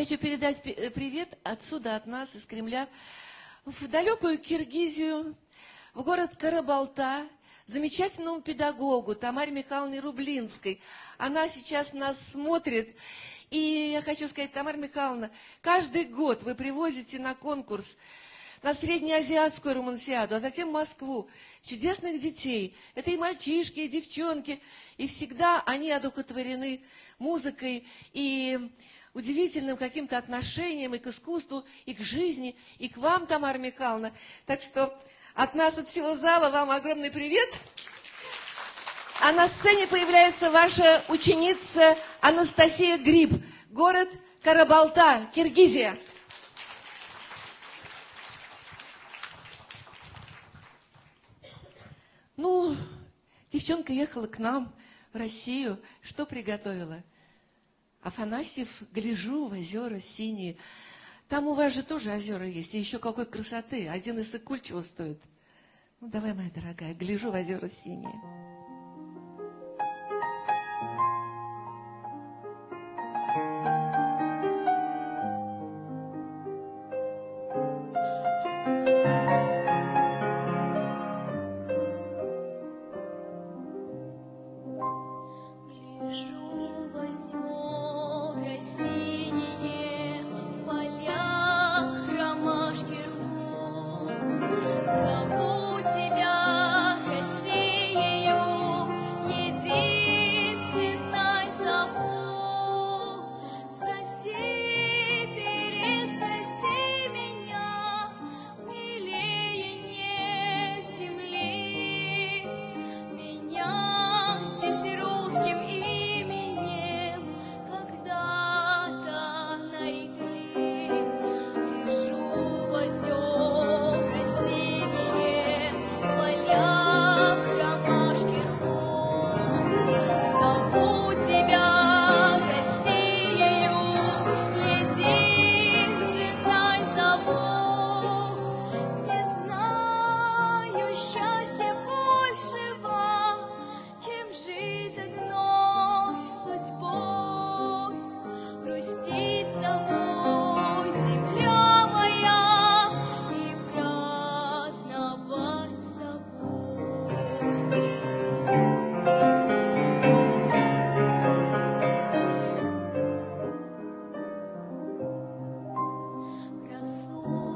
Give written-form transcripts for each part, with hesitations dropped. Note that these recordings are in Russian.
Хочу передать привет отсюда, от нас, из Кремля, в далекую Киргизию, в город Карабалта, замечательному педагогу Тамаре Михайловне Рублинской. Она сейчас нас смотрит. И я хочу сказать, Тамара Михайловна, каждый год вы привозите на конкурс, на Среднеазиатскую Романсиаду, а затем в Москву чудесных детей. Это и мальчишки, и девчонки. И всегда они одухотворены музыкой и удивительным каким-то отношением и к искусству, и к жизни, и к вам, Тамара Михайловна. Так что от нас, от всего зала, вам огромный привет. А на сцене появляется ваша ученица Анастасия Гриб, город Карабалта, Киргизия. Ну, девчонка ехала к нам в Россию. Что приготовила? Афанасьев, гляжу в озера синие. Там у вас же тоже озера есть, и еще какой красоты. Один из Икуль чего стоит. Ну, давай, моя дорогая, гляжу в озера синие.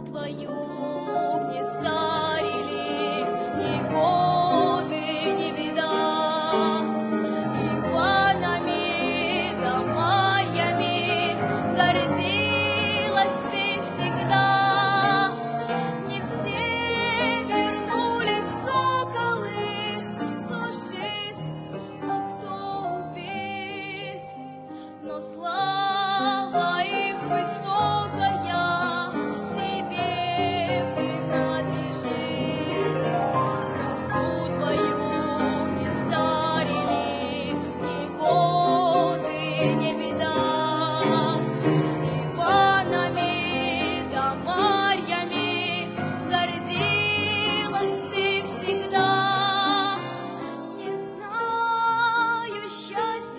Твою